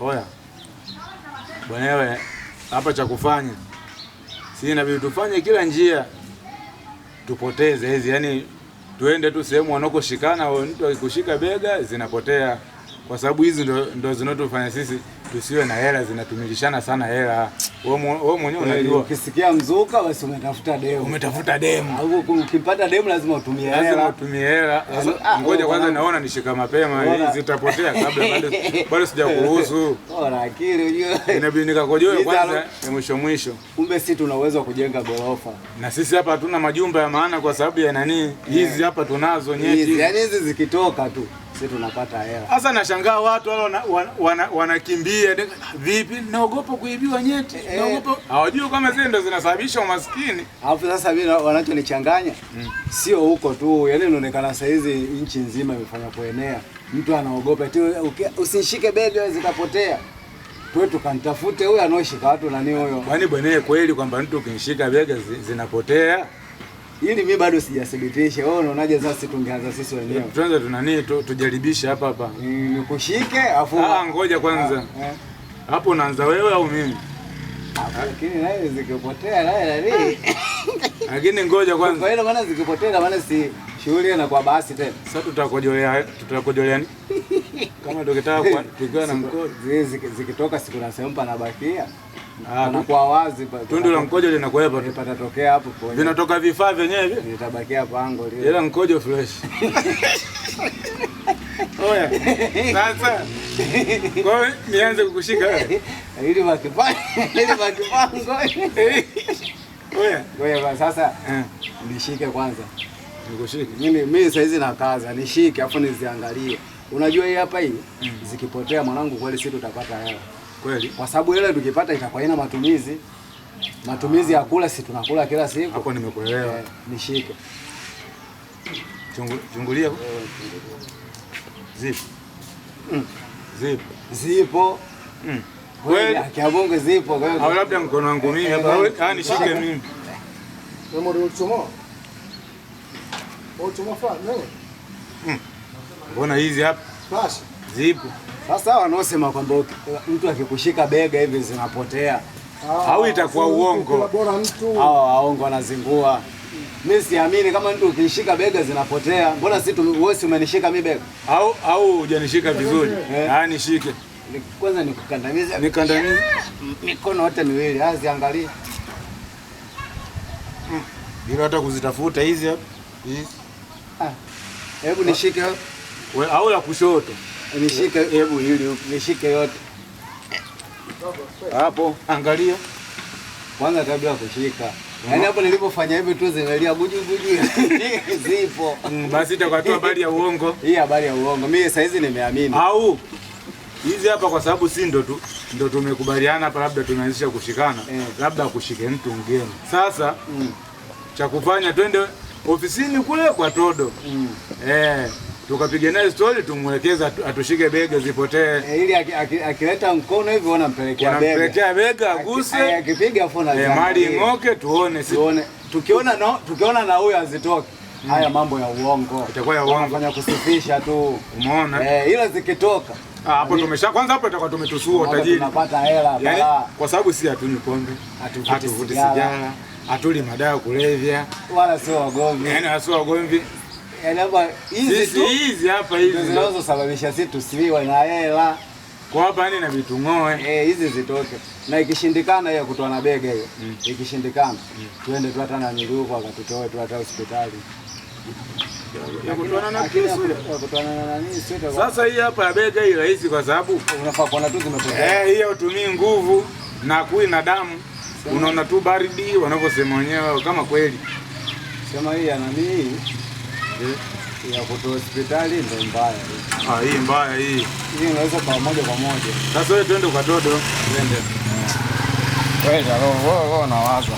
Oya. Bwana wewe hapa cha kufanya. Si inabidi tufanye kila njia tupoteze hizi, yani tuende tu sehemu wanakoshikana, mtu akikushika bega zinapotea, kwa sababu hizi ndo zinatufanya sisi tusiwe na hela, zinatumilishana sana hela. Wewe mwenyewe unajua, ukisikia mzuka basi umetafuta demu. Umetafuta demu. Au ukipata demu lazima utumie hela. Lazima utumie hela. Sasa ngoja kwanza naona nishika mapema, hizi zitapotea kabla bado sijakuruhusu. Bora akili unajua. Inabidi nikakojoe kwanza mwisho. Kumbe sisi tuna uwezo wa kujenga gorofa. Na sisi hapa hatuna majumba ya maana kwa sababu ya nani? Hizi hapa tunazo nyeti. Yaani hizi zikitoka tu sisi tunapata hela. Sasa nashangaa watu wale wanakimbia vipi? Naogopa kuibiwa nyeti. Naogopa. Hawajui kama zile ndo zinasababisha umaskini. Alafu sasa mimi wanachonichanganya sio huko tu. Yaani inaonekana sasa hizi nchi nzima imefanya kuenea. Mtu anaogopa tu usinishike bega zitapotea. Tuwe tukanitafute huyo anaoshika watu nani huyo. Kwani bwana kweli kwamba mtu ukinishika bega zinapotea? Hili mimi bado sijathibitisha. Wewe unaonaje sasa tungeanza sisi wenyewe? Tuanze tunani tujaribishe hapa. Nikushike afu ngoja kwanza. Hapo unaanza wewe au mimi? Lakini naye zikipotea naye nani? Lakini ngoja kwanza. Kwa hiyo maana zikipotea maana si shughuli na kwa basi tena. Sasa tutakojolea nini? Kama tukitaka tukiwa na mkojo zikitoka siku na sehemu panabakia. Anakuwa wazi tundu la mkojo linakuepa tu. Patatokea hapo kwa. Vinatoka vifaa vyenyewe hivi. Vitabakia pango lile. Ila mkojo fresh. Oya. Sasa. Kwa hiyo nianze kukushika wewe. Ili makipango. Oya sasa nishike kwanza. Nikushike. Mimi sasa hizi nakaza nishike afu niziangalie. Unajua hii hapa hii zikipotea mwanangu kweli sisi tutapata hela. Kweli. Kwa sababu hela tukipata itakuwa ina matumizi. Matumizi ya kula si tunakula kila siku. Hapo nimekuelewa. Nishike. Chungulia. Zipo. Zipo. Kweli akiabonge zipo kwa hiyo. Au labda mkono wangu mimi hapa nishike mimi. Wewe ndio uchomo. Uchomo fa leo. Mbona hizi hapa? Basi. Zipo. Sasa wanaosema kwamba mtu akikushika bega hivi zinapotea. Au itakuwa uongo. Bora mtu. Waongo wanazingua. Mimi siamini kama mtu ukishika bega zinapotea. Mbona si wewe umenishika mimi bega? Au hujanishika vizuri. Nishike. Kwanza nikukandamize. Nikandamize mikono yote miwili. Angalia. Bila hata kuzitafuta hizi hapa. Hizi. Hebu nishike. Wewe au la kushoto. Nishike hebu ili nishike yote. Hapo angalia. Kwanza kabla kushika. Yaani hapo nilipofanya hivi tu zimelia buju. Zipo. Basi itakuwa tu habari ya uongo. Hii habari ya uongo. Mimi sasa hizi nimeamini. Au hizi hapa kwa sababu si ndo tumekubaliana hapa, labda tumeanzisha kushikana. Labda akushike mtu mgeni. Sasa cha kufanya twende ofisini kule kwa Todo. Tukapiga naye story tumwelekeza atushike bega zipotee. Ili akileta mkono hivi unampelekea bega. Unampelekea bega aguse. Akipiga afuna mali ngoke tuone. Tukiona na huyo azitoke. Haya mambo ya uongo. Itakuwa ya uongo. Anafanya kusifisha tu. Umeona? Ila zikitoka. Hapo kwanza hapo itakuwa tumetusua tajiri. Tunapata hela yani, kwa sababu si hatunywi pombe, hatuvuti sigara, hatuli madawa kulevya, wala sio wagomvi. Yaani sio wagomvi. Yaani hapa hizi hapa hizi zinazosababisha sisi tusiwe na hela. Kwa hapa yani na vitung'oe. Hizi zitoke. Na ikishindikana hiyo kutoa na bega hiyo. Ikishindikana tuende tu hata na ndugu akatutoe tu hata hospitali. Sasa hii hapa ya bega hii rahisi kwa sababu unafaa kuona tu zimepotea. Hii hutumii nguvu na kui na damu. Unaona tu baridi wanavyosema wenyewe kama kweli. Sema hii ya nani? Ya kutoa hospitali ndio mbaya. Hii mbaya hii. Hii unaweza kwa moja kwa moja. Sasa wewe twende kwa Todo. Twende. Wewe unawaza.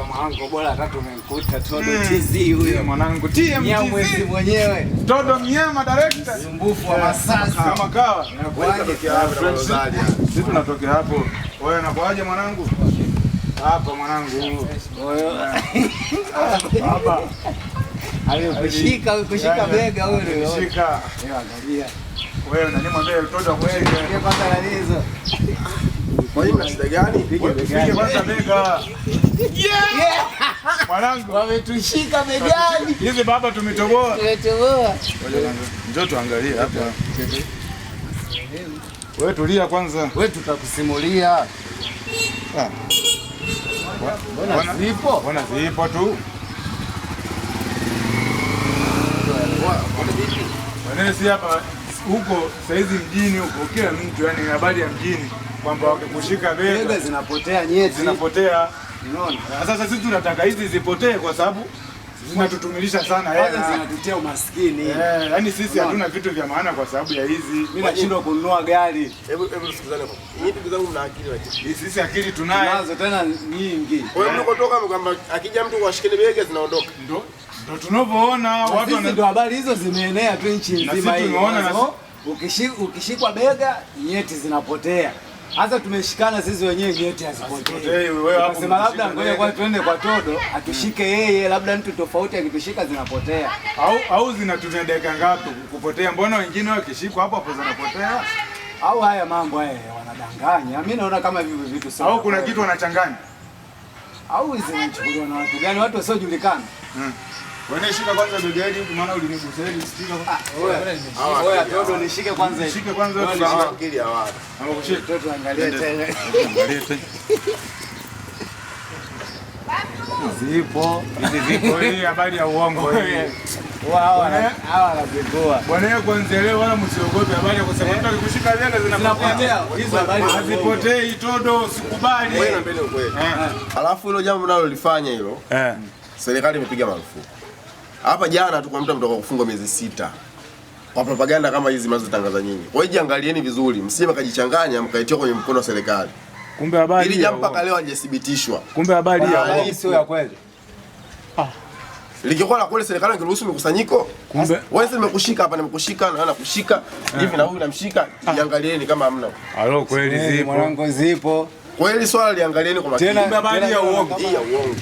Mwanangu bora hata tumemkuta Todo TZ huyo. Mwanangu TMZ mwezi mwenyewe. Todo mnyama director. Msumbufu wa masasi kama kawa. Sisi tunatokea hapo. Wewe unakuaje mwanangu? Hapa mwanangu. Hapa. Kushika bega wewe. Shika. Angalia. Wewe unanimwambia mtoto kweli. Pige kwanza nani hizo. Kwa hiyo shida gani? Pige kwanza bega. Yeah! Mwanangu, Wametushika begani. hizi baba tumetoboa. Tumetoboa. Njoo tuangalie hapa. Wewe tulia kwanza. Wewe tutakusimulia. Mbona zipo? Mbona zipo tu? Bwana si hapa huko saizi mjini huko kila mtu yani habari ya mjini kwamba wakikushika Bega bega zinapotea nyeti. zinapotea. Unaona? Sasa sisi tunataka hizi zipotee kwa sababu zinatutumilisha sana Kwanza hela. zinatutia umaskini. Yaani sisi hatuna vitu vya maana kwa sababu ya hizi. Mimi nashindwa kununua gari. Hebu sikizane kwa. Nyinyi ndugu zangu mna akili lakini. Sisi akili tunayo. Nazo tena nyingi. Wewe mnakotoka kwamba akija mtu washikeni bega zinaondoka. Ndo tunavyoona watu Sisi ndo habari hizo zimeenea tu nchi Na nzima sisi hii. tumeona na Ukishikwa bega nyeti zinapotea. Hasa tumeshikana sisi wenyewe nyeti Hazipotei, hazipotei. wewe hapo Tunasema labda umeshika ngoja bega. kwa tuende kwa Todo atushike yeye, labda mtu tofauti akitushika zinapotea. au zinatumia dakika ngapi kupotea? Mbona wengine wakishikwa hapo hapo zinapotea? Au haya mambo haya wanadanganya. Mimi naona kama hivi vitu sawa. Au kuna kitu wanachanganya? Au hizi zinachukuliwa na watu gani? Watu wasiojulikana. Wewe shika kwanza bega hili maana ulinigusa hili sikika. Oya Todo nishike kwanza hivi. Shike kwanza Wewe tukaangalia. Akili ya watu. Amekushika. Toto angalia tena. Angalia tena. Zipo. Hizi zipo hii habari ya uongo hii. Hawa wanazingua. Bwana yeye kwanza leo wala msiogope habari ya kusema mtu akikushika bega zinapotea. Hizo habari Hazipotei Todo, usikubali. Wewe na mbele ukweli. Alafu hilo jambo mnalolifanya hilo, serikali imepiga marufuku. Hapa jana tu kwa mtu mtoka kufungwa miezi 6 kwa propaganda kama hizi mnazotangaza nyinyi. Kwa hiyo jiangalieni vizuri, msije mkajichanganya mkaitia kwenye mkono wa serikali. Kumbe habari Hili jambo mpaka leo halijathibitishwa. Kumbe habari ya hii sio ya kweli. Likikuwa la kweli serikali ingeruhusu mikusanyiko. Kumbe wewe nimekushika hapa, nimekushika na nakushika hivi na huyu namshika, jiangalieni kama hamna. alo kweli zipo. Mwanangu zipo. Kwa hili swala liangalieni kwa makini. Kumbe habari ya uongo. Hii ya uongo.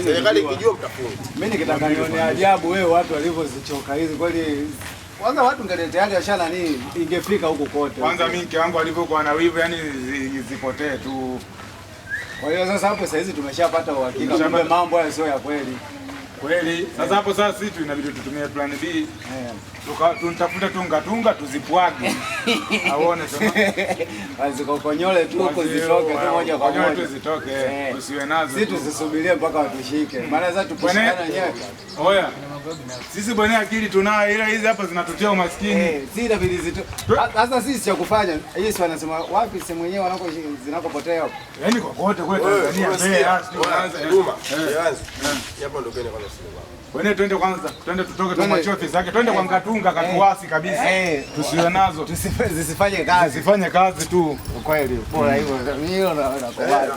Serikali ikijua mtafunga. Mimi nikitaka nione ajabu wewe watu walivyozichoka hizi kweli. Kwanza watu ngeleteaga biashara nini ingefika huko kote. Kwanza mimi mke wangu alivyokuwa na wivu yani zipotee tu. Kwa hiyo sasa hapo saizi tumeshapata uhakika kumbe mambo haya sio ya kweli. Kweli. Sasa hapo sasa sisi inabidi tutumie plan B. Tunatafuta tunga tuzipwage. Aone sema. Wazikokonyole tu huko zitoke tu moja kwa moja. Tu zitoke. Usiwe nazo. Sisi tusisubirie mpaka watushike. Maana sasa tukishikana wenyewe. Oya. Sisi bwana akili tunayo ila hizi hapa zinatutia umaskini. Si inabidi zito. Sasa sisi cha kufanya. Yesu anasema wapi sehemu wenyewe wanako zinakopotea hapo. Yaani kokote kule Tanzania Mbeya Duma. Hapo ndo kene kwanza sinema. Bwana twende kwanza. Twende tutoke tumwachie ofisi yake. Twende kwa Ngatunga katuwasi kabisa. Tusiwe nazo. Zisifanye kazi. Zifanye kazi tu. Kweli. Bora hivyo. Mimi nakubali.